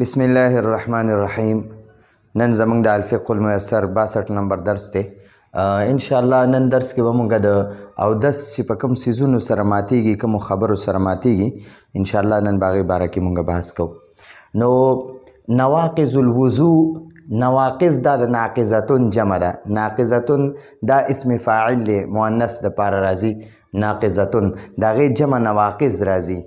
بسم الله الرحمن الرحیم. نن زمونږ د الفقه الميسر 62 نمبر درس دی. ان شاء الله نن درس کې به مونږ د اودس چې په کوم سیزونو سره ماتیږي، کوم خبرو سره ماتیږي، ان شاء الله نن باغې باره کې مونږ بحث کوو. نو نواقض الوضوء، نواقض دا د ناقضتون جمع ده. ناقضتون دا اسم فاعل دی، مؤنث د پاره راځي. ناقضتون دا غي جمع نواقض راځي.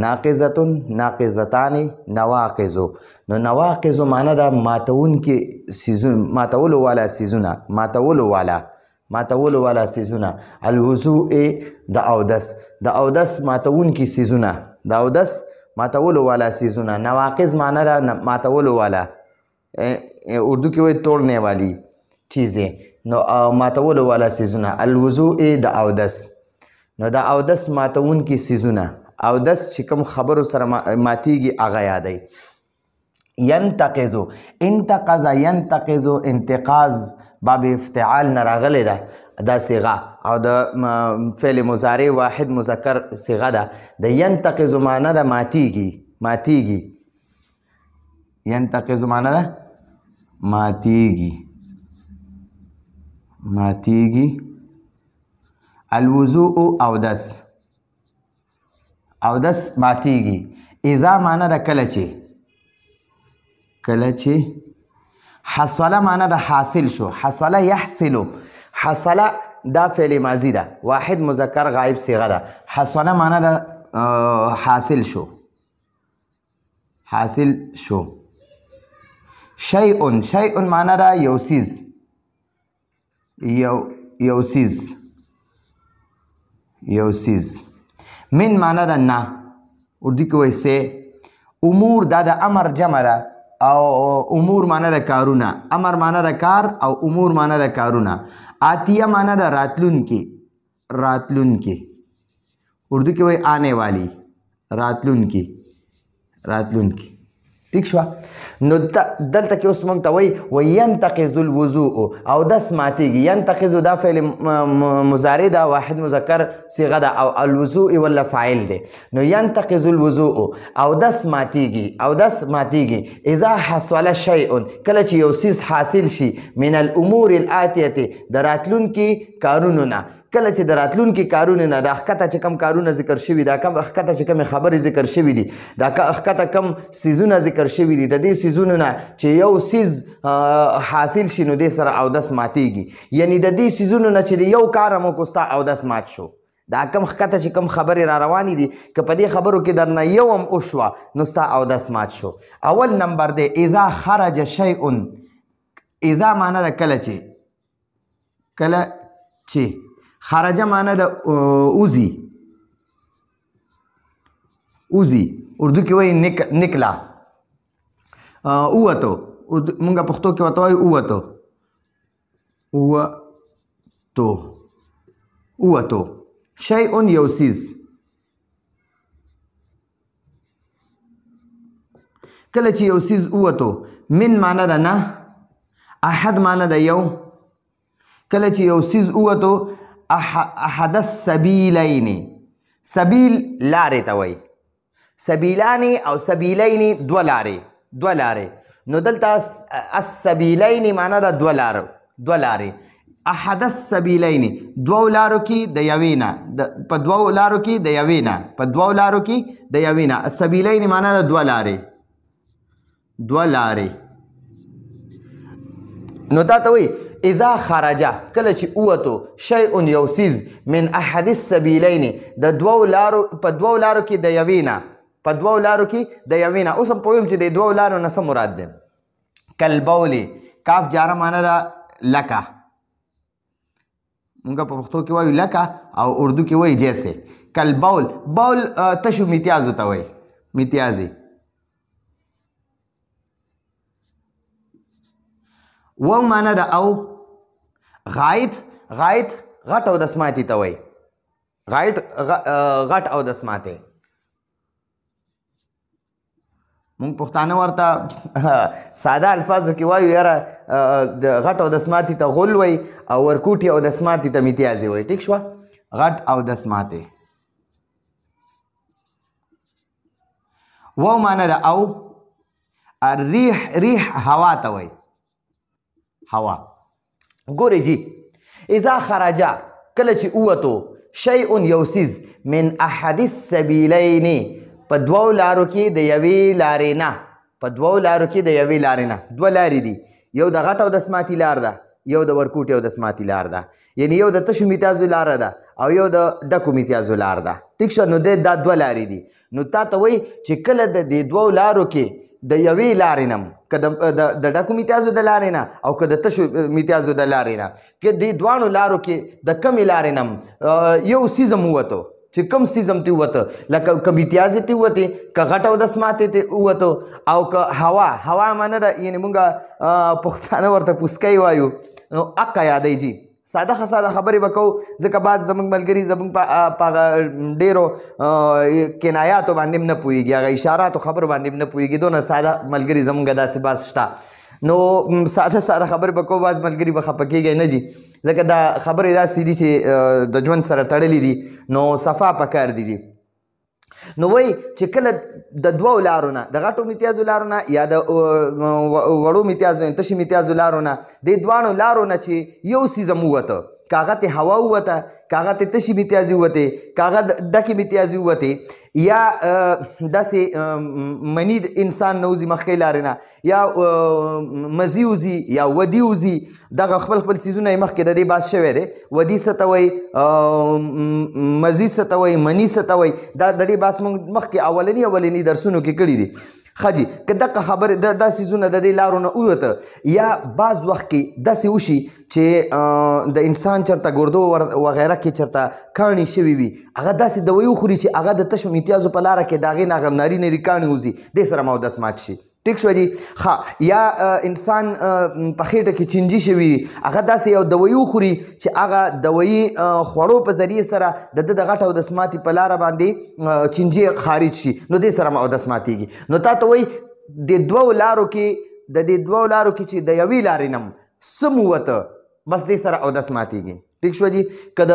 ناقضتون، ناقضتانی، نواقضو. نو نواقضو معنی دا ماتون کې سیزون، ماتولو والا سیزونه، ماتولو والا سیزونه. الوضوء د اودس، د اودس ماتون کې سیزونه، د اودس ماتولو والا سیزونه. نواقض معنی دا ماتولو والا، اردو کې وایي توڑنے والی چیزیں. نو ماتولو والا سیزونه. الوضوء د اودس، نو د اودس ماتون کې سیزونه. اودس چې کوم خبرو سره ماتیږي هغه یادوي. ینتقضو، انتقض ینتقضو، انتقاض باب افتعال نه راغلی ده دا صیغه، او د فعل مضارع واحد مذکر صیغه ده. د ینتقضو معنی ده ماتیږي. ینتقضو معنی ده ماتیږي. الوضوء اودس، اودس ماتیږي. اذا معنی ده کله چې حصل معنی ده حاصل شو. حصل يحصل، حصل دا فعل ماضی ده، واحد مذکر غائب صیغه ده. حصل معنی ده حاصل شو. شیء معنی ده یو سیز. من معنی ده نه، اردو کې وایي سه. امور دا د امر جمع ده، او امور معنی ده کارونه. امر معنی ده کار، او امور معنی ده کارونه. آتیه معنی ده راتلونکي. اردو کې وایي آنے والی، راتلونکي. ٹھیک شو. نو دلته کې اوس مونږ ته وایي ینتقض الوضوء، اودس ماتیږي. ینتقض دا فعل مضارع ده، واحد مذکر صیغه ده، او الوضوء ولا فاعل ده. نو ینتقض الوضوء، اودس ماتیږي. اذا حصل شیء، کله چې یو څیز حاصل شي، من الامور الاتیه، د راتلونکي کارونو نه. کله چې د راتلونکي کارونه نه، د اخکته چې کم کارونه ذکر شوي، دا کم اخکته چې کم خبرې ذکر شوي دي، دا اخکته کم سیزونه ذکر شوي دي، د دې سیزونو نه چې یو سیز حاصل شي، نو دې سره اودس ماتیږي. یعنی د دې سیزونو نه چې یو کار هم وکړو، ستا اودس مات شو. دا کم اخکته چې کم خبرې را روانې دي، که په دې خبرو کې درنه یو هم وشوه، نو ستا اودس مات شو. اول نمبر دی اذا خرج شیء. اذا معنی ده کله چې خرج معنی ده اوزی. اردو کې وایي نکلا. اوتو، مونږه پښتو کې ورته وایو اوتو. شیء یو سیز. کله چې یو سیز اوتو، من معنی ده نه، احد معنی ده یو. کله چې یو سیز اوتو، احد السبیلین. سبیل لارې ته وایي. سبیلانی او سبیلینی دو لارې. نو دلته السبیلین معنی ده دو لارې. احد السبیلین، دو لارو کې د یوې نه، په دوو لارو کې د یوې نه. السبیلین معنی ده دو لارې. نو دا ته وایي اذا خرج، کله چې اوتو شیء یو سیز، من احد السبیلین، د دوو لارو، په دوو لارو کې د یوې نه. اوس هم پوهیم چې د دوو لارو نه څه مراد دی. کالبول، کاف جاره معنی ده لکه. مونږ په پښتو کې وایو لکه، او اردو کې وایي جیسے. کالبول، بول تشو میتیازو ته وایي، میتیازي. و معنی ده او. غایط غټ او دسماتی ته وایي. غټ او دسماتی. مونږ پښتانه ورته ساده الفاظو کې وایو یاره د غټ او دسماتی ته غول وایي، او ورکوټي او دسماتی ته میتیازي وایي. ټیک شوه. غټ او دسماتی. واو معنی ده او، ریح هوا ته وایي هوا. ګورئ جی اذا خرجه کله چې ووتو شیء یو څیز من احد السبیلین په دوو لارو کې د یوې لارې نه په دوو لارو کې د یوې لارې نه دوه لارې دي یو د غټ او د سماتي لار ده یو د ورکوټي او د سماتي لار ده یعنی یو د تشو میتیازو لاره ده او یو د ډکو میتیازو لار ده ټیک شو نو دا دوه لارې دي نو تا ته وایي چې کله د دې دوو لارو کې د یوې لارې نه که د ډکو میتیازو د لارې نه او که د تشو میتیازو د لارې نه که دې دواړو لارو کې د کمې لارې نه یو څیز هم ووتو چې کم څیز هم ترې ووته لکه که میتیازې ترې ووتې که غټ او د سماتې ترې ووتو او که هوا معنه ده یعنې مونږ پښتانه ورته پوسکی وایو نو اقه یادی جي ساده خبرې به کوو ځکه بعض زموږ ملګري زموږ په هغه ډېرو کنایاتو باندې هم نه پوهېږي هغه اشاراتو خبرو باندې هم نه پوهېږي دونه ساده ملګري زموږ داسې بعض شته نو ساده خبرې به کوو بعض ملګري به خفه کېږي نه جي ځکه دا خبرې داسې دي چې د ژوند سره تړلي دي نو صفا پکار دي جي نو وایي چې کله د دوو لارو نه د غټو میتیازو لارو نه یا د وړو میتیازو تشي میتیازو لارو نه دې دواړو لارو نه چې یو څیز هم ووته که هغه ته هوا ووته که هغه ته تشي میتیازي ووتې که هغه ډکې میتیازي ووتې یا داسې مني انسان نه وځي مخکې لارې نه یا مزي وځي یا ودي وځي دغه خپل څیزونه یې مخکې د دې بحث شوی دی ودي څه ته وایي مزي څه ته وایي مني څه ته وایي دا د دې بحث موږ مخکې اولني درسونو کې کړي دي ښه جي که دغه خبرې دا څیزونه د دې لارو نه ووته یا بعض وخت کې داسې وشي چې د انسان چېرته ګردو وغیره کې چېرته کاڼي شوي وي هغه داسې دوایي وخوري چې هغه د تشو میتیازو په لاره کې د هغې نه هغه نري کاڼي وځي دې سره مودس مات شي ټیک شو جي ښه یا انسان په خېټه کې چینجي شوي هغه داسې یو دوایي وخوري چې هغه دوایي خوړو په ذریعې سره د ده د غټ او د سماتي په لاره باندې چینجي خارج شي نو دې سره اودس ماتېږي نو تا ته وایي د دوو لارو کې د دې دوو لارو کې چې د یوې لارې نه څه مو وته بس دې سره اودس ماتېږي ټیک شو جي که د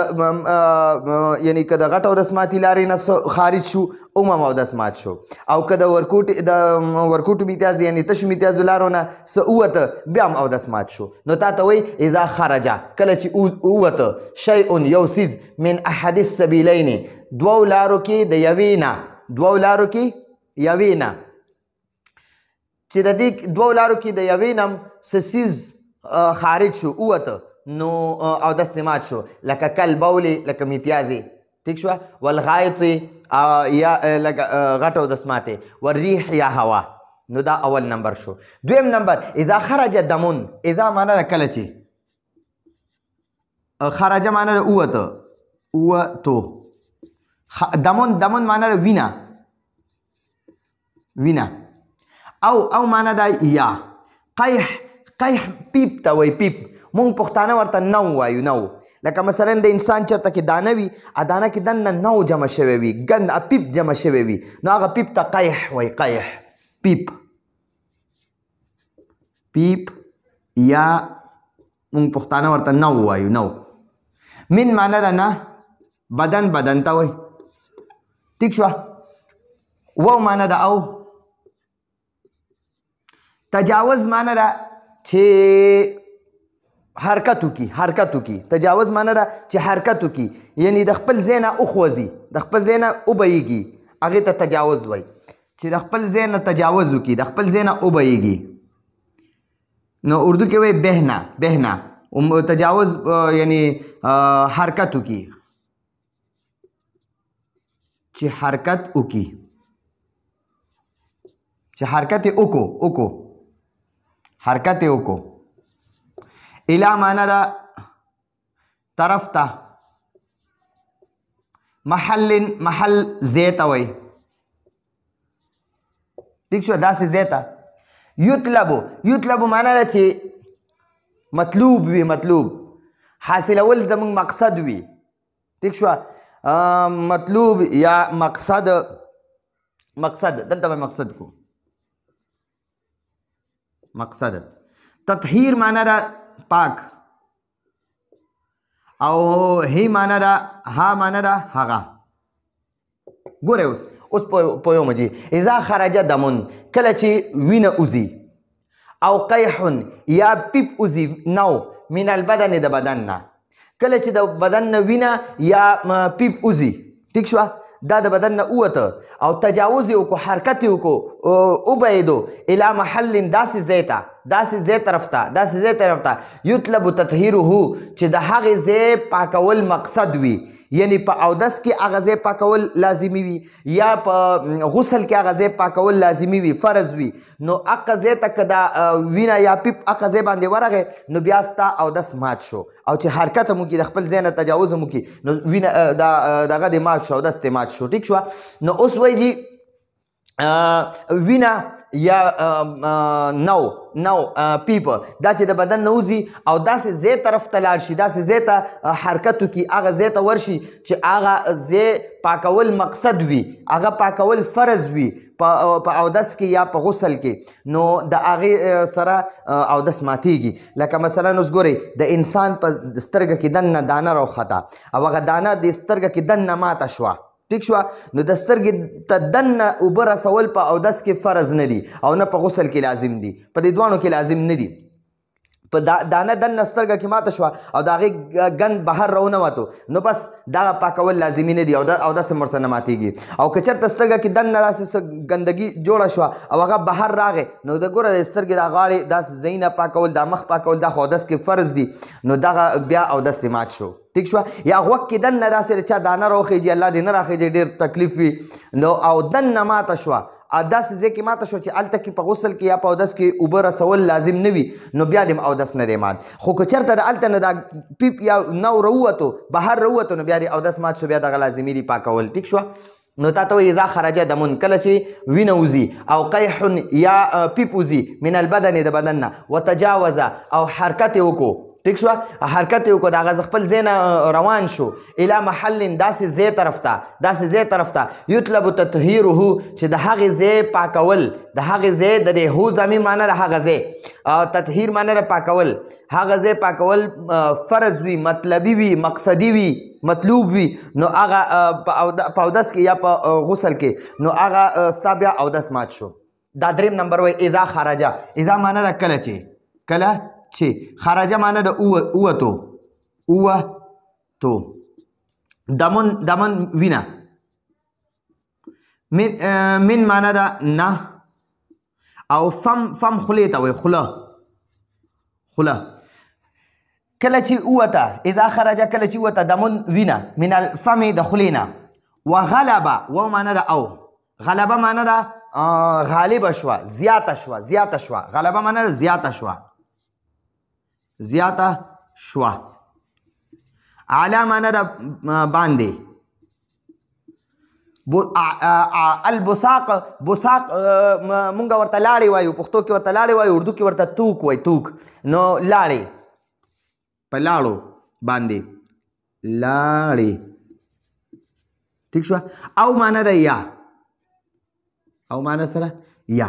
یعنی که د غټ او د سماتي لارې نه خارج شو هم اودس مات شو او که د ورکوټو میتیاز یعنی تشو میتیازو لارو نه څه ووته بیا هم اودس مات شو نو تا ته وایي اذا خرجه کله چې ووته شیء یو څیز من احد السبیلین دوو لارو کې د یوې نه دوو لارو کې یوې نه چې د دې دوو لارو کې د یوې نه څه څیز خارج شو ووته نو اودس دې مات شو لکه کل بولې لکه میتیازې ټیک شوه والغایط یا لکه غټ او د سماتې والریح یا هوا نو دا اول نمبر شو دویم نمبر اذا خرج دمون اذا معنی ده کله چې خرجه معنی ده ووتو دمون معنی ده وینه او معنی ده یا قیح پیپ ته وایي پیپ مونږ پښتانه ورته نو وایو نو لکه مثلا د انسان چېرته کې دانه وي دانه کې دننه نو جمع شوی وي ګند پیپ جمع شوی وي نو هغه پیپ ته قیح وایي قیح پیپ یا مونږ پښتانه ورته نو وایو نو من معنی ده نه بدن ته وایي ټیک شوه و معنی ده او تجاوز معنی ده چې حرکت وکړي تجاوز معنی ده چې حرکت وکړي یعنی د خپل ځای نه وخوځي د خپل ځای نه وبهیږي هغې ته تجاوز وایي چې د خپل ځای نه تجاوز وکړي د خپل ځای نه وبهیږي نو اردو کې وایي بهنا تجاوز یعنی حرکت وکړي چې حرکت وکړي چې حرکت یې وکړو حرکت یې وکړو الا معنی ده طرف ته محل ځای ته وایي ټیک شو داسې ځای ته یطلبو معنی ده چې مطلوب وي حاصلول زموږ مقصد وي ټیک شو مطلوب یا مقصد دلته به مقصد کو مقصد تطهیر معنی ده پاک او هی معنی ده ها معنی ده هغه ګوره اوس پوهیږم چې اذا خرج دمون کله چې وینه وځي او قیح یا پیپ وځي نو من البدن د بدن نه کله چې د بدن نه وینه یا پیپ وځي ټیک شوه دا د بدن نه ووته او تجاوز یې وکړو حرکت یې وکړو وبعیدو الی محل داسې ځای طرف ته یطلب تطهیره چې د هغې ځای پاکول مقصد وي یعنی په اودس کې هغه ځای پاکول لازمي وي یا په غسل کې هغه ځای پاکول لازمي وي فرض وي نو هغه ځای ته که دا وینه یا پیپ هغه ځای باندې ورغی نو بیا ستا اودس مات شو او چې حرکت هم وکړي د خپل ځای نه تجاوز هم وکړي نو وینه دغه دې مات شو اودس دې مات شو ټیک شوه نو اوس وایي جي وینه یا نو پیپ دا چې د بدن نه وځي او داسې ځای طرف ته لاړ شي داسې ځای ته حرکت وکړي هغه ځای ته ورشي چې هغه ځای پاکول مقصد وي هغه پاکول فرض وي په اودس کې یا په غسل کې نو د هغې سره اودس ماتیږي لکه مثلا اوس ګورئ د انسان په سترګه کې دننه دانه راوخته او هغه دانه د سترګه کې دننه ماته شوه ټیک شوه نو د سترګې ته دننه اوبه رسول په اودس کې فرض نه دي او نه په غسل کې لازم دي په دې دواړو کې لازم نه دي په دانه دننه سترګه کې ماته شوه او د هغې ګند بهر راونوتو نو بس دغه پاکول لازمي نه دي او اودس هم ورسره نه ماتیږي او که چېرته سترګه کې دننه داسې څه ګندګي جوړه شوه او هغه بهر راغی نو د ګوره د سترګې د غاړې داسې ځایونه پاکول دا مخ پاکول دا خو اودس کې فرض دي نو دغه بیا اودس یې مات شو ټیک شوه یا غوږ کې دننه داسې چا دانه راوخیږي الله دې نه راخیږي ډېر تکلیف وي نو او دننه ماته شوه داسې ځای کې ماته شو چې هلته کې په غسل کې یا په اودس کې اوبه رسول لازم نه وي نو بیا دې اودس نه دی مات خو که چېرته د هلته نه دا پیپ یا نو راووتو بهر راووتو نو بیا دې اودس مات شو بیا دغه لازمي دي پاکول ټیک شوه نو تا ته وایي اذا خرج دمون کله چې وینه وځي او قیح یا پیپ وځي من البدن د بدن نه وتجاوز او حرکت یې وکړو ټیک شوه حرکت یې وکړو د هغه خپل ځای نه روان شو الی محل داسې ځای طرف ته یطلب تطهیره چې د هغې ځای پاکول د هغې ځای د دې هو زمین معنی د هغه ځای تطهیر معنی د پاکول هغه ځای پاکول فرض وي مطلبي وي مقصدي وي مطلوب وي نو هغه په اودس کې یا په غسل کې نو هغه ستا بیا اودس مات شو دا دریم نمبر وایي اذا خرجه اذا معنی ده کله چې خرجه معنی د اوتو دمن وینه من معنی ده نه او فم خولې ته وایي خوله کله چې اوته اذا خرجه کله چې اوته دمن وینه من الفم د خولې نه وغلبه و معنی ده او غلبه معنی ده غالبه شوه زیاته شوه غلبه معنی ده زیاته شوه علا معنی ده باندې البساق مونږ ورته لاړې وایو پښتو کې ورته لاړې وایو اردو کې ورته توک وایي توک نو لاړې په لاړو باندې لاړې ټیک شوه او معنی ده یا او معنی سره یا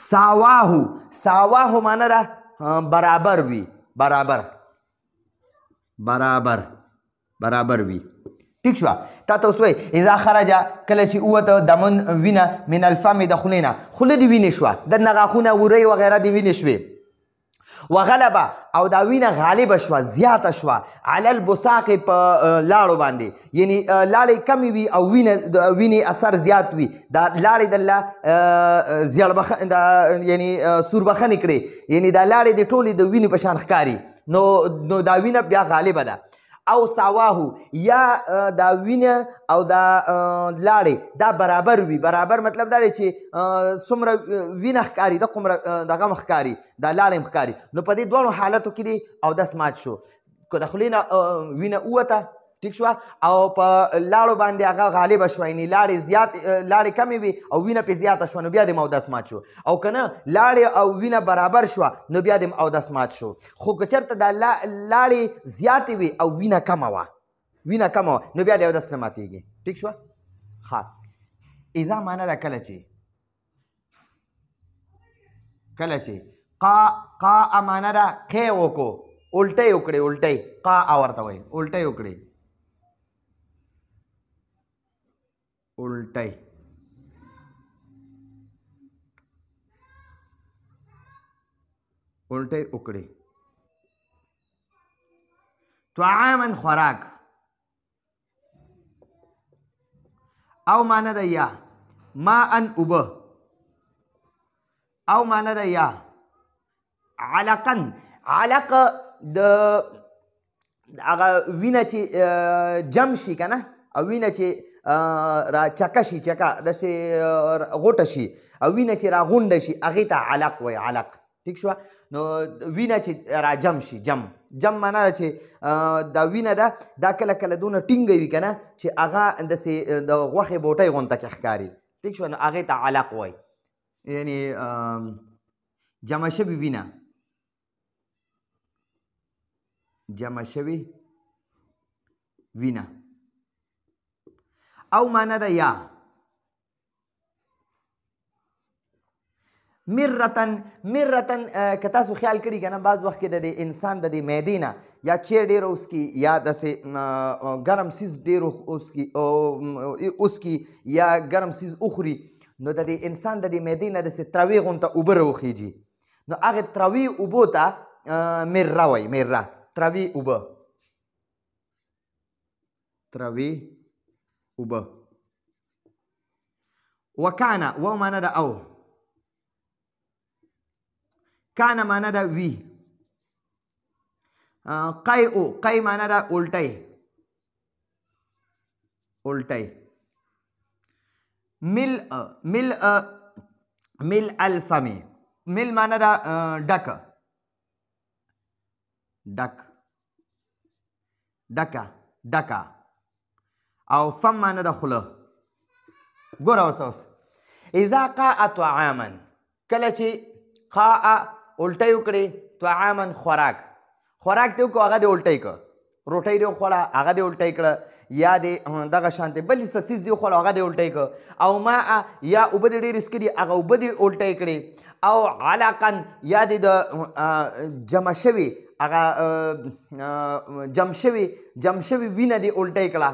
ساواهو معنی ده برابر وي برابر وي ټیک شوه تا ته اوس وایي اذا خرجه کله چې ووته دمن وینه من الفم د خولې نه خوله دې وینې شوه دننه غاښونه غورۍ وغیره دې وینې شوې وغلبه او دا وینه غالبه شوه زیاته شوه علی البساق په لاړو باندې یعنی لاړې کمې وي او وینې اثر زیات وي دا لاړې د الله یعنی سوربخنې کړې یعنی دا لاړې د ټولې د وینې په شان ښکاري نو دا وینه بیا غالبه ده او ساواهو یا دا وینه او دا لاړې دا برابر وي برابر مطلب دا دی چې څومره وینه ښکاري دغه هم ښکاري دا لاړې هم ښکاري نو په دې دواړو حالتو کې دی اودس مات شو که د خولې نه وینه ووته ټیک شوه او په لاړو باندې هغه غالبه شوه یعنې لاړې کمې وي او وینه پرې زیاته شوه نو بیا دې اودس مات شو او که نه لاړې او وینه برابر شوه نو بیا دې اودس مات شو خو که چېرته دا لاړې زیاتې وي او وینه کمه وه نو بیا دې اودس نه ماتېږي ټیک شوه ښه اذا معنی ده کله چې قا معنی ده قی وکړو الټۍ وکړې قا ورته وایي الټۍ وکړې الټی الټی وکړي. طعاما خوراک او معنی ده یا ما ان اوبه او معنی ده یا علقن علق د هغه وینه چې جم شي که نه او وینه چې را چکه شي چکه داسې غوټه شي او وینه چې را غونډه شي هغې ته علق وایي علق. ټیک شوه. نو وینه چې را جم شي جم معنا ده چې دا وینه ده دا کله کله دونه ټینګه وي که نه چې هغه داسې د غوښې بوټۍ غونته کې ښکاري. ټیک شوه. نو هغې ته علق وایي یعنې جمع شوي وینه جمع شوي وینه او معنا ده یا مرتن که تاسو خیال کړي که نه بعض وخت کې د انسان د معدې نه یا چای ډېر وڅکي یا داسې ګرم سیز ډېر وڅکي یا ګرم سیز وخوري نو د انسان د معدې نه داسې تروې غونته اوبه راوخیږي نو هغې تروې اوبو ته مره وایي مره تروې اوبه تروې اوبه. وکانه و معنی ده او کانه معنی ده وی. قیء قی معنی ده الټی الټی. مل الفم مل معنی ده ډک ډک ډکه ډکه او فم معنی ده خوله. ګوره اوس اذا قاء طعاما کله چې قاء الټی وکړې طعاما خوراک خوراک دې وکړو هغه دې الټی کړه روټۍ دې وخوړه هغه دې الټی کړه یا دې دغه شانتې بل څه څیز دې وخوړه هغه دې الټی کړه او ما یا اوبه دې ډېرې څښلي هغه اوبه دې الټی کړې او علقا یا دې د جمع شوي هغه جم شوي وینه دې الټی کړه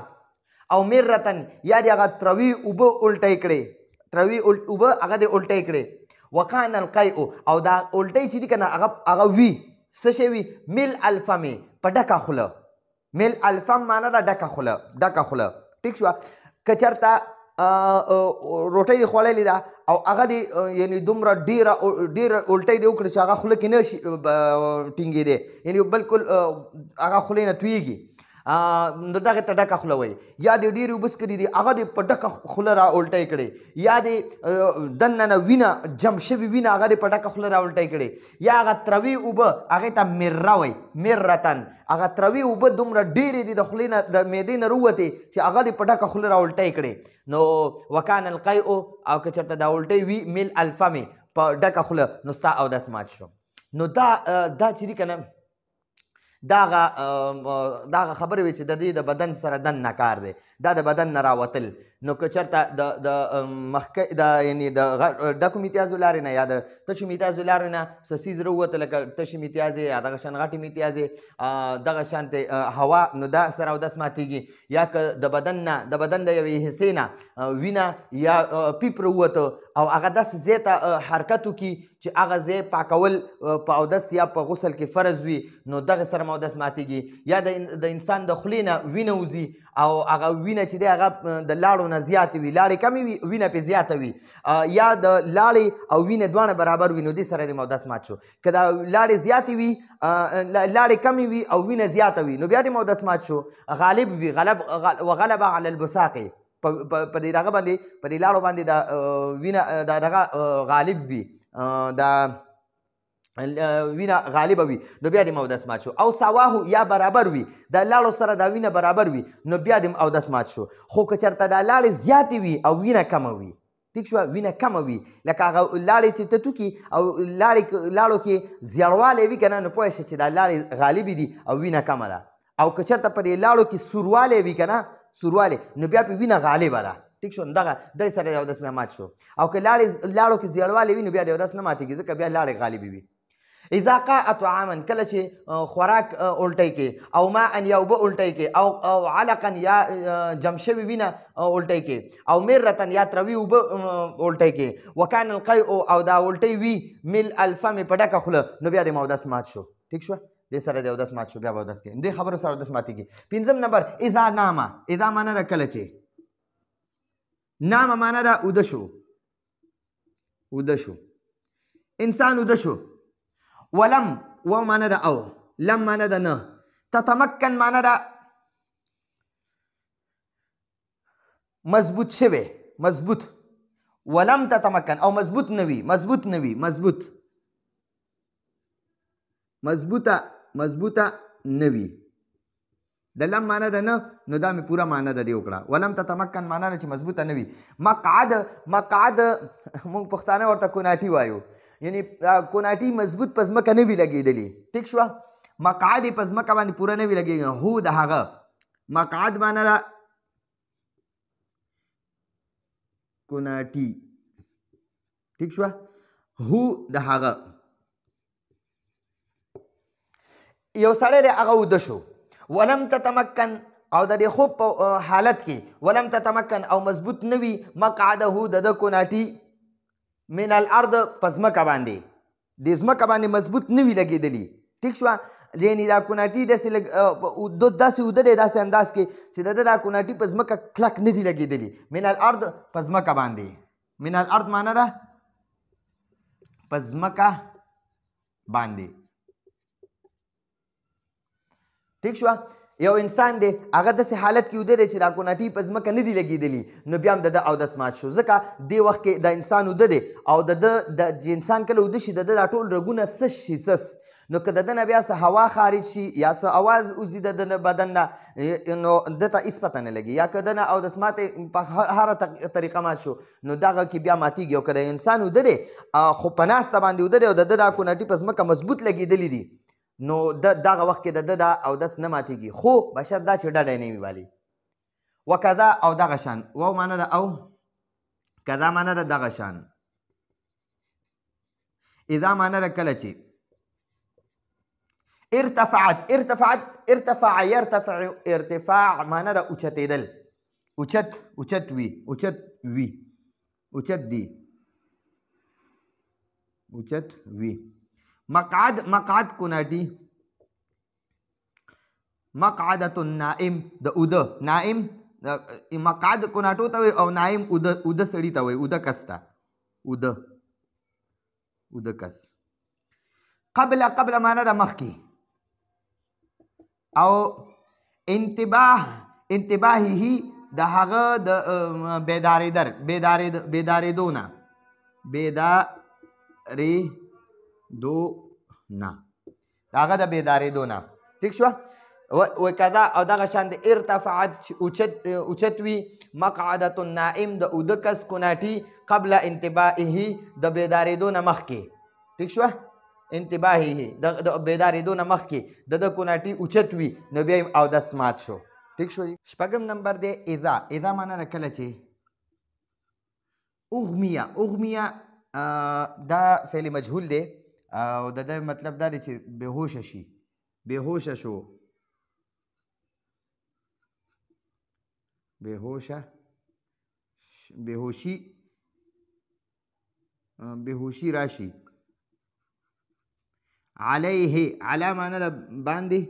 او مرتن یا دې هغه تروي اوبه الټی کړې تروي اوبه هغه دې الټی کړې. وکان القیء او دا الټی چې دي که نه هغه وي څه شی وي مل الفم په ډکه خوله مل الفم معنا ده ډکه خوله. ټیک شوه. که چېرته روټۍ دې خوړلې ده او هغه دې یعنې دومره ډېره الټۍ دې وکړې چې هغه خوله کې نه شي ټینګېدی یعنې بالکل هغه خولې نه تویېږي نو دغې ته ډکه خوله وایي. یا دې ډېرې اوبه څکلي دي هغه دې په ډکه خوله را الټی کړې یا دې دننه نه وینه جم شوي وینه هغه دې په ډکه خوله را الټی کړې یا هغه تروې اوبه هغې ته مره وایي مرتن هغه تروې اوبه دومره ډېرې دي د خولې نه د معدې نه راووتې چې هغه دې په ډکه خوله را الټی کړې. نو وکان القیء او که چېرته دا الټی وي مل الفم په ډکه خوله نو ستا اودس مات شو. نو دا چې دي که نه دا هغه خبرې وې چې د دې د بدن سره دننه کار دی دا د بدن نه راوتل. نو که چېرته د مخکې د یعنې د ډکو میتیازو لارې نه یا د تشو میتیازو لارې نه څه څیز راووته لکه تشې میتیازې یا دغه شان غټې میتیازې دغه شانتې هوا نو دا سره اودس ماتېږي. یا که د بدن د یوې حصې نه وینه یا پیپ راووته او هغه داسې ځای ته حرکت وکړي چې هغه ځای پاکول په اودس یا په غسل کې فرض وي نو دغه سره اودس ماتېږي. یا د انسان د خولې نه وینه وځي او هغه وینه چې دی هغه د لاړو نه زیاتې وي لاړې کمې وي وینه پرې زیاته وي یا د لاړې او وینې دواړه برابر وي نو دې سره د اودس مات شو. که د لاړې زیاتې وي لاړې کمې وي او وینه زیاته وي نو بیا د اودس مات شو. غالب وي وغلب علی البساق په دې دغه باندې په دې لاړو باندې د وینه دغه غالب وي دا وینه غالبه وي نو بیا دې اودس مات شو. او سواه یا برابر وي د لاړو سره دا وینه برابر وي نو بیا دې اودس مات شو. خو که چېرته دا لاړې زیاتې وي او وینه کمه وي ټیک شوه وینه کمه وي لکه هغه لاړې چې ته توکي او لاړو کې زیړوالی وي که نه نو پوه شه چې دا لاړې غالبې دي او وینه کمه ده. او که چېرته په دې لاړو کې سوروالی وي که نه سوروالی نو بیا پې وینه غالبه ده. ټیک شو. دغه دې سره د اودس بیا مات شو. او که لاړو کې زیړوالی وي نو بیا د اودس نه ماتېږي ځکه بیا لاړې غالبې وي. اذا قاء طعاما کله چې خوراک الټی کې او ما ان یا اوبه الټی کې او علقا یا جم شوي وینه الټی کې او مرتن یا تروي اوبه الټی کې وکان القیء او دا الټی وي مل الفم په ډکه خوله نو بیا د اودس مات شو. ٹھیک شو؟ دې سره د اودس مات شو، بیا به اودس کوي. دې خبرو سره اودس ماتېږي. پنځم نمبر اذا نامه. اذا معنی ده کله چې نامه معنی ده اوده شو. اوده شو انسان اوده شو. ولم و معنی ده او، لم معنی ده نه، تتمکن معنی ده مضبوط شوی، مضبوط. ولم تتمکن او مضبوط نوي، مضبوط نوي، مضبوط، مضبوطه نوي. د لم معنی ده نه نو دا مې پوره معنی ده دې وکړه. ولم تتمکن معنی ده چې مضبوطه نه وي. مقعد، مقعد موږ پښتانه ورته کوناټي وایو، یعنی کوناټي مضبوط په ځمکه نه وي لګېدلې. ټیک شوه؟ مقعد یې په ځمکه باندې پوره نه وي لګېږي. هو د هغه مقعد معنی ده کوناټي. ټیک شوه؟ هو د هغه یو سړی دی هغه اوده شو. ولم تتمکن او د دې خوب په حالت کې ولم تتمکن او مضبوط نه وي مقعده د کوناټي من الارض په ځمکه باندې، د ځمکه باندې مضبوط نه وي لګېدلي. ټیک شوه؟ یعنې دا کوناټي داسې اوده دی داسې انداز کې چې د ده دا کوناټي په ځمکه کلک نه دي لګېدلي. من الارض په ځمکه باندې. من الارض معنی ده په ځمکه باندې. ټیک شوه؟ یو انسان دی هغه داسې حالت کې اوده دی چې دا کوناټي په ځمکه نه دي لګېدلي، نو بیا هم د ده اودس مات شو. ځکه دې وخت کې د انسان اوده دی او د ده چې انسان کله اوده شي د ده دا ټول رګونه سس شي، سس. نو که د ده نه بیا څه هوا خارج شي یا څه اواز وځي د ده بدن نه نو ده ته هېڅ پته نه لګي. یا که ده نه اودس ماتې په هره طریقه مات شو نو دغه کې بیا ماتېږي. او که د انسان اوده دی خو په ناسته باندې اوده دی او د ده دا کوناټي په ځمکه مضبوط لګېدلي دي نو دغه وخت کې د ده دا اودس نه ماتېږي، خو بشر دا چې ډډی نه وي والي. وکذا او دغه شان. واو معنی ده او، کذا معنی ده دغه شان. اذا معنی ده کله چې ارتفعت. ارتفعت، ارتفع يرتفع، ارتفاع معنی ده اوچتېدل، اوچت، اوچت وي، اوچت وي، اوچت دی، اوچت وي. مقعد، مقعد کوناټي. مقعدة النائم د اوده، نائم مقعد کوناټو ته وي او نائم اوده سړي ته وي، اوده کس ته، اوده، اوده کس. قبل، قبل معنی ده مخکې. او انتباه، انتباهه د هغه د بیدارېدر، بیدارېدو نه، بیدارېدو نه، د هغه د بیدارېدو نه. ټیک شوه؟ وکذا او دغه شان د ارتفعت اوچت وي مقعدة النائم د اوده کس کوناټي قبل انتباهه د بیدارېدو نه مخکې. ټیک شوه؟ انتباهه د بیدارېدو نه مخکې د ده کوناټي اوچت وي نو بیا یې اودس مات شو. ټیک شو؟ شپږم نمبر دی اذا. اذا معنی ده کله چې اغمیه. اغمیه دا فعل مجهول دی او د ده مطلب دا دی چې بېهوشه شي، بېهوشه شو، بېهوشه، بېهوشي، بېهوشي راشي. علیه، علی معنی ده باندې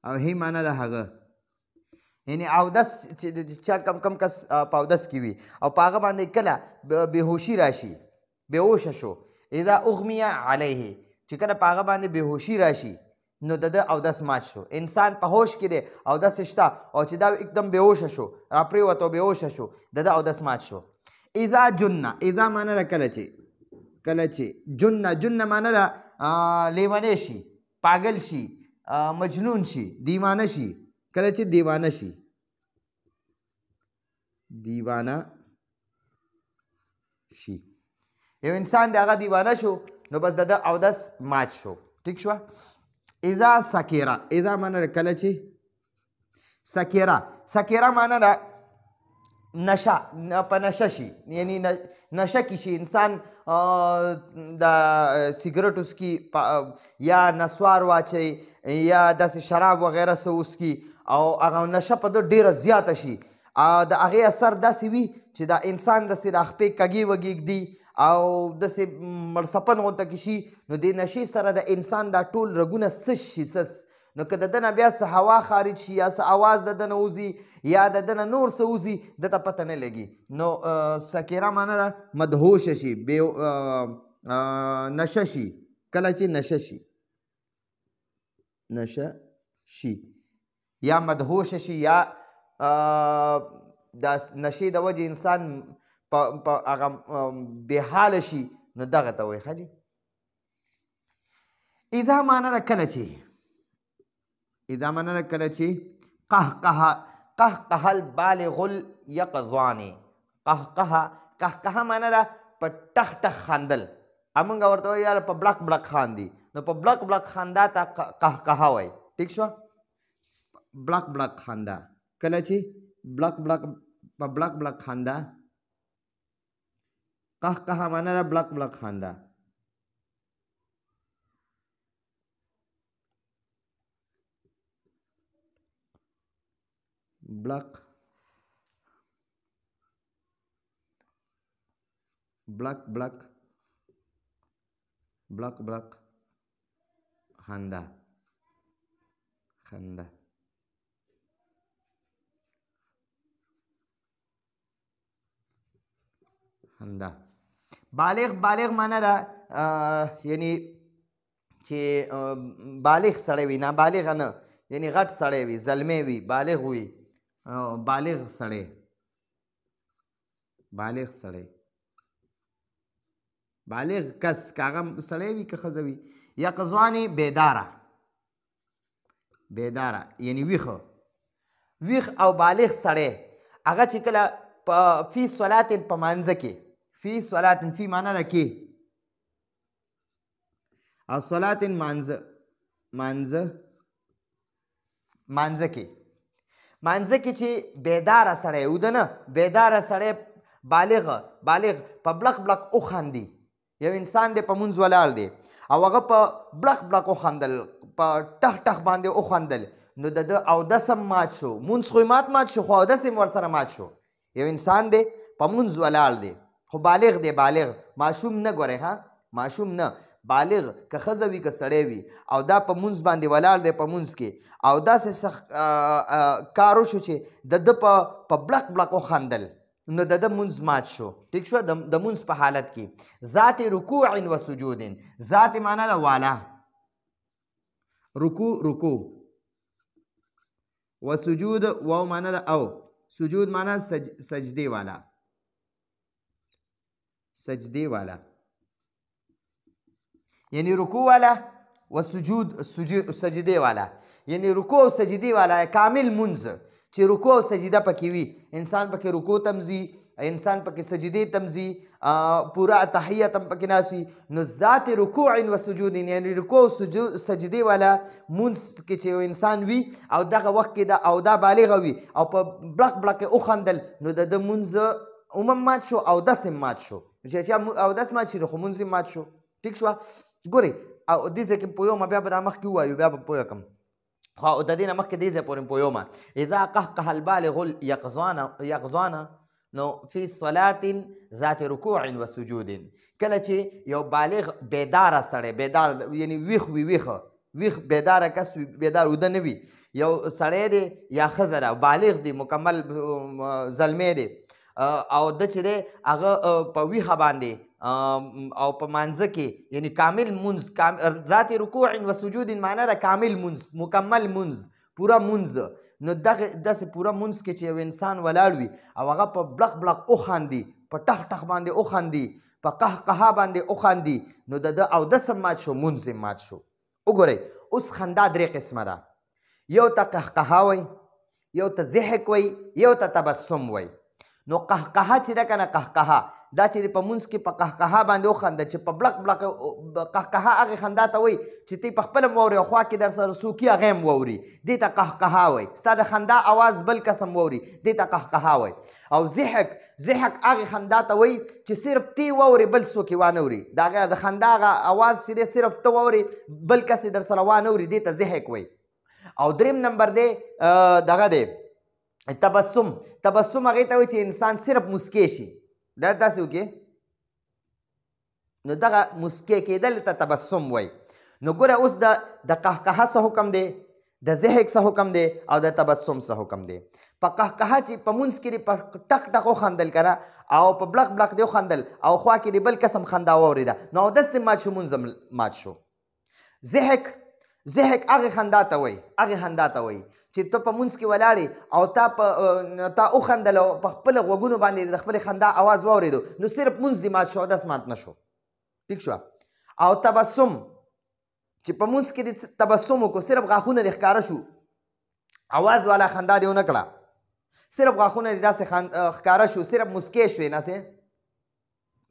او هی معنی ده هغه. یعنی اودس چې چا کم کس په اودس کې وي او په هغه باندې کله بېهوشي راشي، بېهوشه شو. اذا اغمیه علیه چې کله په هغه باندې بېهوشي راشي نو د ده اودس مات شو. انسان په هوش کې دی، اودس شته، او چې دا एकदम بېهوشه شو، راپرېوت او بېهوشه شو، د ده اودس مات شو. اذا جنه. اذا معنی ده کله چې، کله چې جنه، جنه معنی ده لیونی شي، پاگل شي، مجنون شي، دیوانه شي. کله چې دیوانه شي، دیوانه شي، یو انسان دی هغه دیوانه شو نو بس د ده اودس مات شو. ټیک شوه؟ اذا سکیره. اذا معنی ده کله چې سکیره. سکیره معنی ده نشه په نشه شي یعنی نشه کې شي انسان د سیګریټ وسکي یا نسوار واچي یا داسې شراب وغیره څه وسکي او هغه نشه په ده ډېره زیاته شي د هغې اثر داسې وي چې دا انسان داسې د خپې کږې وږې ږدي او داسې مړسپن غونته کې شي نو د نشې سره د انسان دا ټول رګونه سس شي سس نو که د ده نه بیا څه هوا خارج شي یا څه اواز د ده نه وځي یا د ده نه نور څه وځي ده ته پته نه لګي نو سکیره معنی ده مدهوشه شي نشه شي کله چې نشه شي یا مدهوشه شي یا د نشې د وجې انسان په هغه بېحاله شي نو دغه ته وایي ښه جي اذا معنی ده کله چې اذا مننه کله چې قهقه البالغ الیقظان قهقه معنی ده په ټخ ټخ خاندل امونږ ورته وایو یاره په بلک بلک خاندي نو په بلک بلک خندا ته قهقه وایي ټیک شوه بلک بلک خندا کله چې په بلک بلک خندا قهقه معنی ده بلک بلک خندا بلک خندا بالغ معنی ده یعنی چې بالغ سړی وي نابالغ نه یعنی غټ سړی وي زلمی وي بالغ وي بالغ سړی بالغ کس که هغه سړی وي که ښځه وي یقظوانې بیداره یعنی ویښ او بالغ سړی هغه چې کله په فی صلات په مانځه کې فی صلات فی معنی ده کې او صلات مانځه کې چې بیداره سړی اوده نه بیداره سړی بالغ په بلق بلق وخاندي یو انسان دی په مونځ ولاړ دی او هغه په بلق بلق وخندل په ټخ ټخ باندې وخندل نو د ده اودس هم مات شو مونځ خو مات شو خو اودس هم ورسره مات شو یو انسان دی په مونځ ولاړ دی خو بالغ دی ماشوم نه ګورئ ها ماشوم نه بالغ که ښځه وي که سړی وي او دا په مونځ باندې ولاړ دی په مونځ کې او داسې کار وشو چې د ده په بلق بلق وخندل نو د ده مونځ مات شو ټیک شوه د مونځ په حالت کې ذات رکوع و سجود ذات معنی ده والا رکوع و سجود واو معنی ده او سجود معنی سجدے والا یعنی رکوع والا و سجدے والا یعنی رکوع او سجدے والا کامل منځ چې رکوع او سجده پکې وي انسان پکې رکوع تمزي انسان پکې سجدې تمزي پورا تحیت هم پکې ناسي نو ذات رکوع و سجود یعنی رکوع او سجدې والا منځ کې چې یو انسان وي او دغه وخت کې او دا بالغ وي او په بلق وخندل نو د ده منځ هم مات شو او دس هم مات شو چې او دس مات شي خو منځ هم مات شو ټیک شوه ګورئ او دې ځای کې پوهیږم بیا به دا مخکې ووایو بیا به پوه کړم خو د دې نه مخکې دې ځای پورې پوهیږم اذا قهقه البالغ یقظان نو فی صلات ذات رکوع و سجود کله چې یو بالغ بیداره سړی بیدار یعنی ویښ بیداره کس بیدار اوده نه وي یو سړی دی یا ښځه ده بالغ دی مکمل زلمی دی او د چې دی هغه په ویښه باندې او په مانځه کې یعنی کامل منځ ذات رکوع و سجود معنی ده کامل منځ مکمل منځ پورا منځ نو داسې پورا منځ کې چې یو انسان ولاړ وي او هغه په بلق وخاندي په ټخ ټخ باندې وخاندي په قهقه باندې وخاندي نو د ده اودس هم مات شو منځ هم مات شو وګورئ اوس خندا درې قسمه ده یو ته قهقه وایي یو ته ضحک وایي یو ته تبسم وایي نو قهقه چې ده که نه قهقه دا چې په منځ کې په قهقها باندې وخنده چې په بلق بلق قهقها هغې خندا ته وایي چې تی په خپله هم واوري او خوا کې در سره څوک وي هغې هم واوري دې ته قهقها وایي ستا د خندا اواز بل قسم واوري دې ته قهقها وایي او ضحک هغې خندا ته وایي چې صرف تی واوري بل څوک یې وانه اوري د هغې د خندا هغه اواز چې دی صرف ته واوري بل کس یې در سره وانه اوري دې ته ضحک وایي او دریم نمبر دی دغه دی تبسم هغې ته وایي چې انسان صرف مسکې شي دا داسې وکړي نو دغه مسکې کېدل ته تبسم وایي نو ګوره اوس د قهقهه څه حکم دی د ضحک څه حکم دی او د تبسم څه حکم دی په قهقهه چې په منځ کې په ټک ټک وخندل که او په بلق بلق دی وخندل او خوا کې د بل قسم خندا واورېده نو اودس دې مات شو مونځ مات شو ضحک هغې خندا ته وایي چې ته په منځ کې ولاړې او تا وخندل او په خپله غوږونو باندې د خپلې خندا اواز واورېدو نو صرف منځ دې مات شو اودس مات نه شو ټیک شوه او تبسم چې په منځ کې دې تبسم وکړو صرف غاښونه دې ښکاره شو اواز والا خندا دې ونه کړه صرف غاښونه دې داسې ښکاره شو صرف مسکې شوې داسې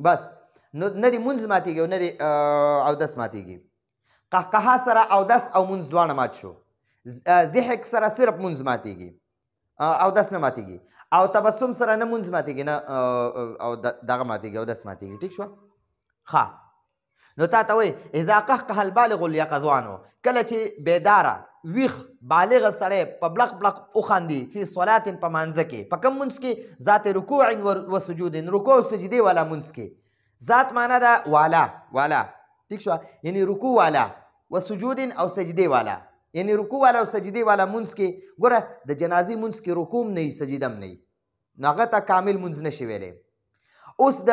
بس نو نه دې منځ ماتېږي او نه دې اودس ماتېږي قهقها سره اودس او منځ دواړه مات شو ضحک سره صرف منځ ماتېږي اودس نه ماتېږي او تبسم سره نه منځ ماتېږي نه او دغه ماتېږي اودس ماتېږي ټیک شوه ښه نو تا ته وایي اذا قهقه البالغ الیقظوانو کله چې بیداره ویښ بالغ سړی په بلق بلق وخاندي فی صلات په مانځه کې په کوم منځ کې ذات رکوع و سجود رکوع او سجدې والا منځ کې ذات معنا ده والا ٹھیک شو یعنی رکوع والا و سجود او سجدې والا یعنی رکوع والا او سجدې والا منځ کې ګوره د جنازې منځ کې رکوع هم نه وي سجده هم نه وي نو هغه ته کامل منځ نشي ویلی اوس د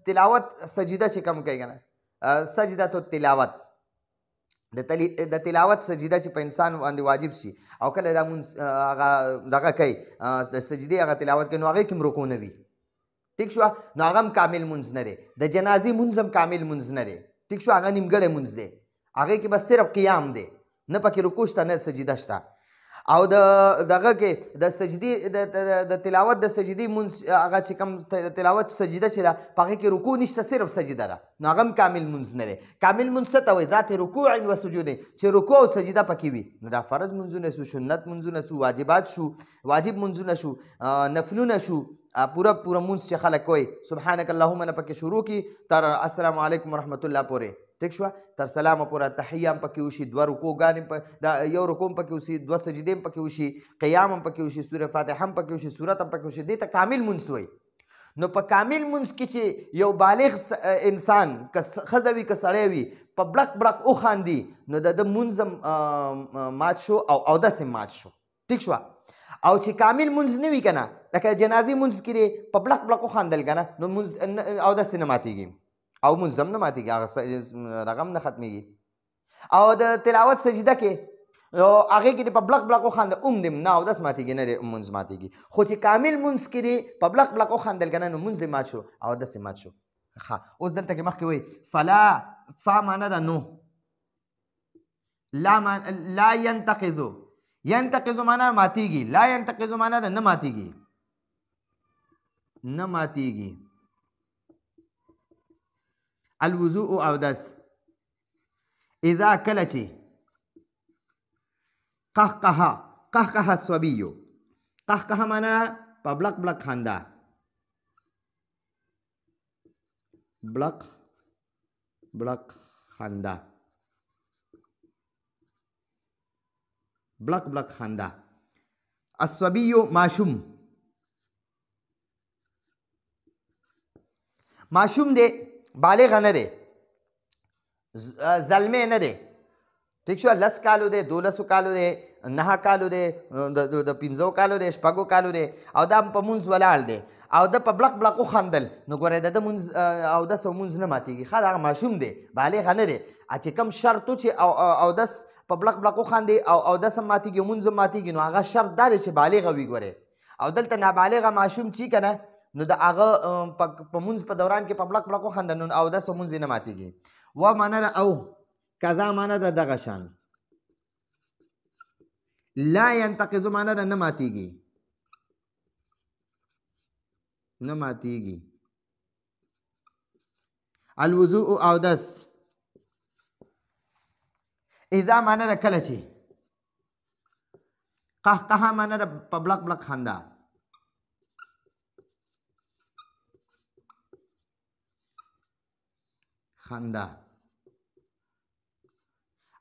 تلاوت سجده چې کوم کوي که نه سجدة التلاوت د تلاوت سجده چې په انسان باندې واجب شي او کله دا مونځ هغه دغه کوي د سجدې هغه تلاوت کوي نو هغې کې هم رکوع نه وي ٹھیک شو نو هغه هم کامل منځ نه دی د جنازې منځ هم کامل منځ نه دی ټیک شو هغه نیمګړی منځ دی هغې کې بس صرف قیام دی نه پکې رکوع شته نه سجده شته او دغه کې د سجدې د تلاوت د سجدې منځ هغه چې کوم تلاوت سجده چې ده په هغې کې رکوع نشته صرف سجده ده نو هغه هم کامل منځ نه دی کامل منځ څه ته وایي ذات رکوع و سجود چې رکوع او سجده پکې وي نو دا فرض منځونه شو سنت منځونه شو واجبات شو واجب منځونه شو نفلونه شو پوره منځ چې خلک کوي سبحانک اللهم نه پکې شروع کی تر السلام علیکم ورحمت الله پورې ٹھیک شو تر سلام پورې تحیه هم پکې وشي دوه رکوعګانې یو رکوع هم پکې وشي دوه سجدې هم پکې وشي قیام هم پکې وشي سورې فاتحه هم پکې وشي سورت هم پکې وشي دې ته کامل منځ وایي نو په کامل منځ کې چې یو بالغ انسان که ښځه وي که سړی وي په بلق بلق وخاندي نو د منځ مات شو او اودس هم مات شو ټیک شوه او چې کامل منځ نه وي که نه لکه جنازې منځ کې دی په بلق بلق وخاندل که نه نو اودس نه ماتېږي او منځ هم نه ماتېږي هغه هم نه ختمېږي او د تلاوت سجده کې هغې کې د په بلق بلق وخانده دې نه اودس ماتېږي نه د منځ ماتېږي خو چې کامل منځ کې دی په بلق بلق وخاندل که نه نو منځ دې مات شو اودس دې مات شو ښه اوس دلته کې مخکې وایي فلا فا معنا ده نو لا ینتقضو ینتقضو معنا ماتېږي لا ینتقضو معنا ده نه ماتېږي الوضوء اودس اذا کله چې قهقه الصبي قهقه معنا په بلق بلق خندا بلق بلق خندا بلق بلق خندا الصبي ماشوم دی بالغ نه دی زلمی نه دی ٹھیک شو 10 کالو دی 12 کالو دی 9 کالو دی د 15 کالو دی 6 کالو دی او دا په منځ ولاړ دی او د په بلق بلق وخندل نو ګورئ د منځ اودس او منځ نه ماتېږي ښه دغه ماشوم دی بالغ نه دی چې کوم شرط و چې اودس په بلق بلق وخاندي او اودس هم ماتېږي او منځ هم ماتېږي نو هغه شرط دا دی چې بالغه وي ګورئ او دلته نابالغه ماشوم چې که نه نو د هغه په منځ په دوران کې په بلق بلق وخانده نو اودس او منځ یې نه ماتېږي و معنا ده او کذا معنا ده دغه شان لا ینتقض معنا ده نه ماتېږي نه ماتیږي. الوضوء اودس اذا معنا د کله چې قهقه معنا د په بلق بلق خندا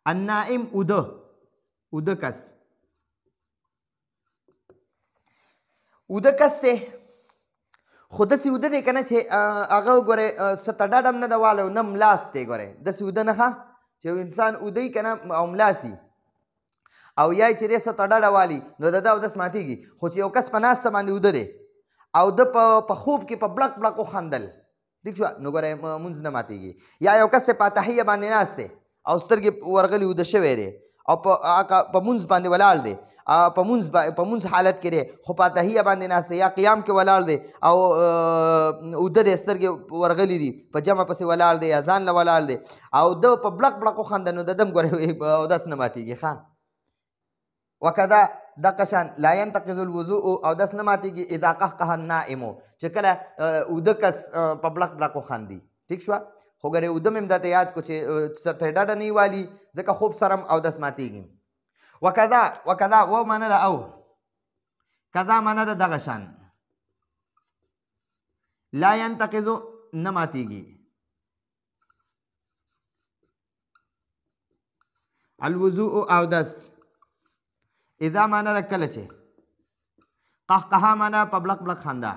النائم اوده کس دی خو داسې اوده دی که نه چې هغه ګورې څه ته ډډ هم نه ده والی او نه ملاس دی ګورې داسې اوده نه ښه چې یو انسان اوده وي که نه او ملاسي او یا یې چې دی څه ته ډډه والي نو د ده اودس ماتېږي. خو چې یو کس په ناسته باندې اوده دی او ده په خوب کې په بلق بلق وخندل ټیک شوه نو ګوره مونځ نه ماتېږي. یا یو کس دی په تحیه باندې ناست دی او سترګې ورغلي اوده شوی دی او په مونځ باندې ولاړ دی په مونځ حالت کې دی خو په تحیه باندې ناست دی یا قیام کې ولاړ دی او اوده دی سترګې ورغلي دي په جمع پسې ولاړ دی یا ځان له ولاړ دی او ده په بلق بلق وخنده نو د دم ګوره اودس نه ماتېږي. ښه وکذا دقه شان لا ينتقض الوضوء اودس نه ماتېږي اذا قهقه النائم چې کله اوده کس په بلق بلق وخاندي ټیک شوه. خو ګرې اوده مې هم درته یاد کړو چې ته ډډه نه والي ځکه خوب سره هم اودس ماتېږي. وکذا و معنا ده او کذا معنا ده دغه شان لا ينتقض نه ماتېږي الوضوء اودس اذا معنا ده کله چې قهقه معنا په بلق بلق خندا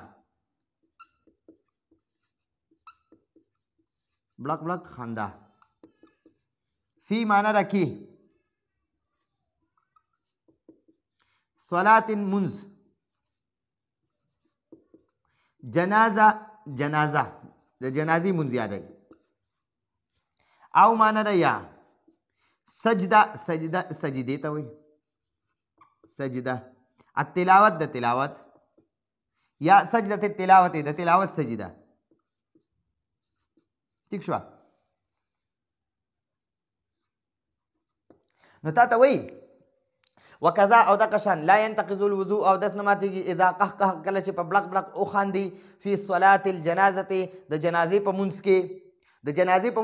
بلق بلق خندا فی معنا ده کی صلات منز جنازه د جنازي منز یادوي او معنا ده یا سجده سجدې ته وایي سجده التلاوت د تلاوت یا سجدة التلاوت د تلاوت سجده ٹھیک شو. نو تا ته وایي وکذا او دغه شان لا ينتقض الوضوء او دس نه ماتېږي اذا قهقه کله چې په بلق بلق وخاندي فی صلات الجنازه د جنازې په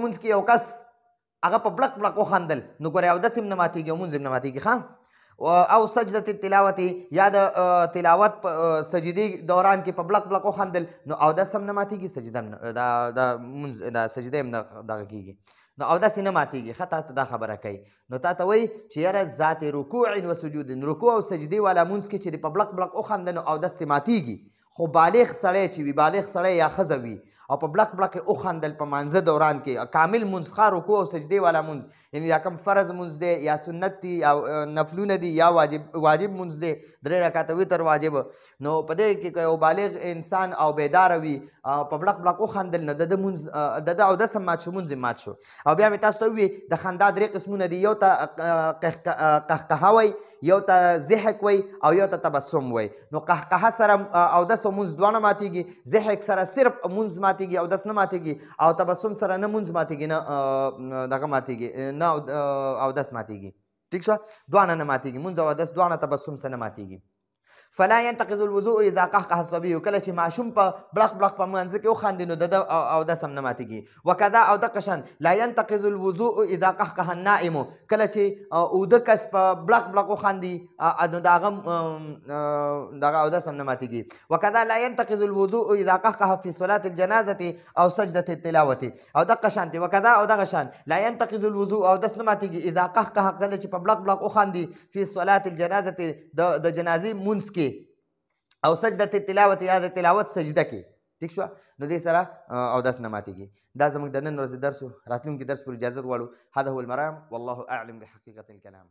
منځ کې یو کس هغه په بلق بلق وخاندل نو ګورې اودس هم نه ماتېږي او مونځ هم نه ماتېږي. ښه او سجدة التلاوت یا د تلاوت سجدې دوران کې په بلق بلق وخاندل نو اودس هم نه ماتېږي سجده هم د سجده هم نه دغه کېږي نو اودس نه ماتېږي. ښه تا ته دا خبره کوي نو تا ته وایي چې یاره ذات رکوع و سجود رکوع او سجدې والا مونځ کې چې په بلق بلق وخانده نو اودس ترې ماتېږي. خو بالغ سړی چې وي بالغ سړی یا ښځه وي او په بلق بلق وخندل په مانځه دوران کې کامل مونځ ښه رکوع او سجدې والا مونځ یعنې دا کوم فرض مونځ دی یا سنت دي او نفلونه دي یا واجب مونځ دی 3 رکعته وتر واجب نو په دې کې یو بالغ انسان او بیداره وي په بلق بلق وخندل نو د ده مونځ د ده اودس هم مات شو مونځ هم مات شو. او بیا مې تاسو ته وویې د خندا 3 قسمونه دي یو ته قهقهه وایي یو ته ضحک وایي او یو ته تبسم وایي. نو قهقهه سره اودس او مونځ دواړه ماتېږي ضحک سره صرف مونځ ماتېږي اودس نه ماتېږي او تبسم سره نه مونځ ماتېږي نه دغه ماتېږي نه اودس ماتېږي ټیک شوه دواړه نه ماتېږي مونځ او اودس دواړه تبسم سره نه ماتېږي. فلا ينتقض الوضوء اذا قهقه الصبي کله چې ماشوم په بلق بلق په مانځه کې وخاندي نو د اودس هم نه ماتېږي. وکذا او دغه شان لا ينتقض الوضوء اذا قهقه النائم کله چې اوده کس په بلق بلق وخاندي نو د هغه اودس هم نه ماتېږي. وکذا لا ينتقض الوضوء اذا قهقه في صلاة الجنازة او سجدة التلاوة او دغه شانتې وکذا او دغه شان لا ينتقض الوضوء اودس نه ماتېږي اذا قهقه کله چې په بلق بلق وخاندي في صلاة الجنازة د جنازې مونځ کې او سجدة التلاوت یا د تلاوت سجده کې ٹھیک شو. نو دې سره اودس نه ماتېږي. دا زموږ د نن ورځې درس و. راتلونکي درس پر اجازه غواړو. هذا هو المرام والله اعلم بحقیقة الكلام.